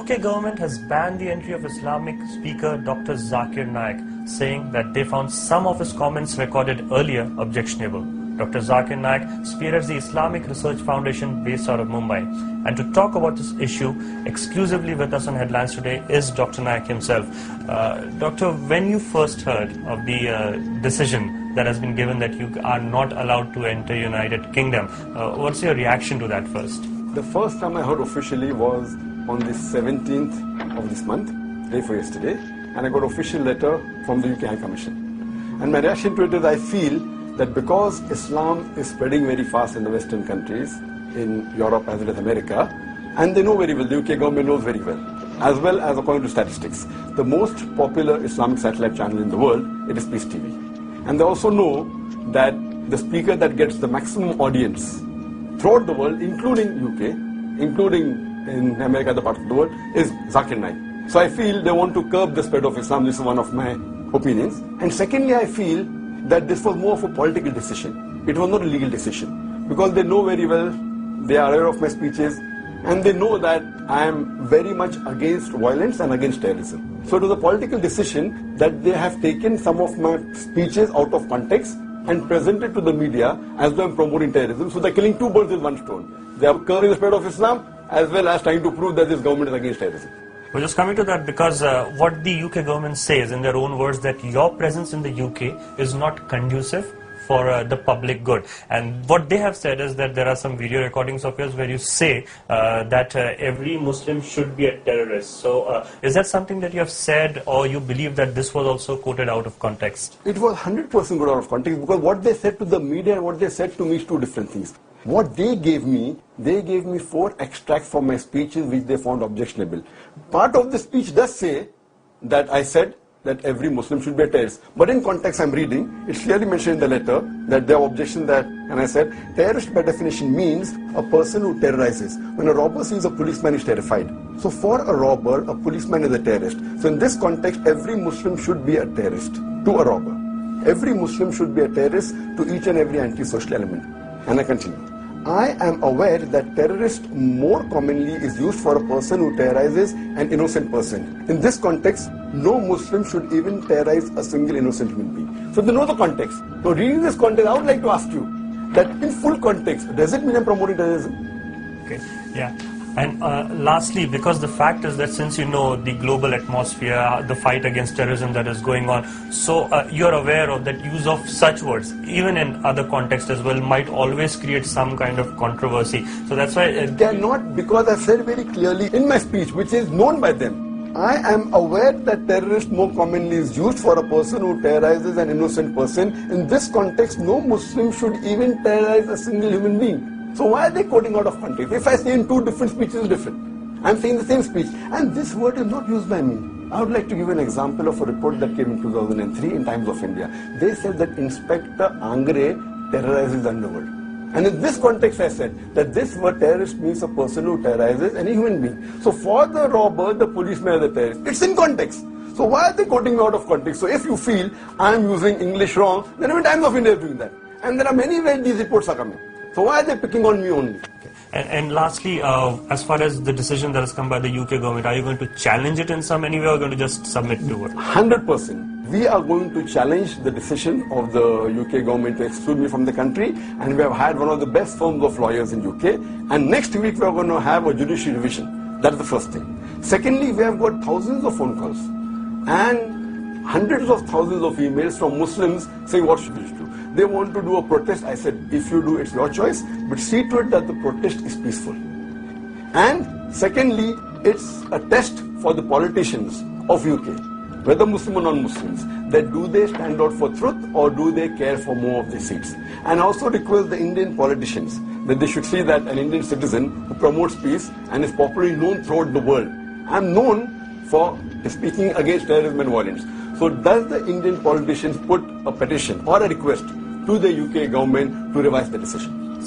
UK government has banned the entry of Islamic speaker Dr. Zakir Naik, saying that they found some of his comments recorded earlier objectionable. Dr. Zakir Naik spearheads the Islamic Research Foundation based out of Mumbai. And to talk about this issue exclusively with us on Headlines today is Dr. Naik himself. Doctor, when you first heard of the decision that has been given that you are not allowed to enter United Kingdom, what's your reaction to that first? The first time I heard officially was on the 17th of this month, day for yesterday, and I got an official letter from the UK High Commission. And my reaction to it is I feel that because Islam is spreading very fast in the Western countries, in Europe as well as America, and they know very well, the UK government knows very well as according to statistics, the most popular Islamic satellite channel in the world, it is Peace TV. And they also know that the speaker that gets the maximum audience throughout the world, including UK, including in America, other parts of the world, is Zakir Naik. So I feel they want to curb the spread of Islam. This is one of my opinions. And secondly, I feel that this was more of a political decision. It was not a legal decision. Because they know very well, they are aware of my speeches, and they know that I am very much against violence and against terrorism. So it was a political decision that they have taken some of my speeches out of context and presented to the media as though I am promoting terrorism. So they are killing two birds with one stone. They are curbing the spread of Islam as well as trying to prove that this government is against terrorism. We're just coming to that because what the UK government says in their own words that your presence in the UK is not conducive for the public good. And what they have said is that there are some video recordings of yours where you say that every Muslim should be a terrorist. So is that something that you have said, or you believe that this was also quoted out of context? It was 100% quoted out of context, because what they said to the media and what they said to me is two different things. What they gave me 4 extracts from my speeches which they found objectionable. Part of the speech does say that I said that every Muslim should be a terrorist. But in context I'm reading, it's clearly mentioned in the letter that there are objections that, and I said, terrorist by definition means a person who terrorizes. When a robber sees a policeman, he's terrified. So for a robber, a policeman is a terrorist. So in this context, every Muslim should be a terrorist to a robber. Every Muslim should be a terrorist to each and every anti-social element. And I continue. I am aware that terrorist more commonly is used for a person who terrorizes an innocent person. In this context, no Muslim should even terrorize a single innocent human being. So they know the context. So reading this context, I would like to ask you that in full context, does it mean I'm promoting terrorism? Okay, yeah. And lastly, because the fact is that since you know the global atmosphere, the fight against terrorism that is going on, so you're aware of that use of such words, even in other contexts as well, might always create some kind of controversy. So that's why... They are not, because I said very clearly in my speech, which is known by them, I am aware that terrorist more commonly is used for a person who terrorizes an innocent person. In this context, no Muslim should even terrorize a single human being. So why are they quoting out of context? If I say in two different speeches, it's different. I'm saying the same speech. And this word is not used by me. I would like to give an example of a report that came in 2003 in Times of India. They said that Inspector Angre terrorizes the underworld. And in this context, I said that this word terrorist means a person who terrorizes any human being. So for the robber, the policeman is the terrorist. It's in context. So why are they quoting me out of context? So if you feel I'm using English wrong, then even Times of India is doing that. And there are many ways these reports are coming. So why are they picking on me only? And lastly, as far as the decision that has come by the UK government, are you going to challenge it in some any way, or going to just submit to it? 100%. We are going to challenge the decision of the UK government to exclude me from the country, and we have had one of the best firms of lawyers in UK, and next week we are going to have a judicial revision. That's the first thing. Secondly, we have got thousands of phone calls and hundreds of thousands of emails from Muslims saying what should we do. They want to do a protest. I said, if you do, it's your choice, but see to it that the protest is peaceful. And secondly, it's a test for the politicians of UK, whether Muslim or non-Muslims, that do they stand out for truth or do they care for more of their seats. And also request the Indian politicians that they should see that an Indian citizen who promotes peace and is popularly known throughout the world. I'm known for speaking against terrorism and violence. So does the Indian politicians put a petition or a request to the UK government to revise the decision?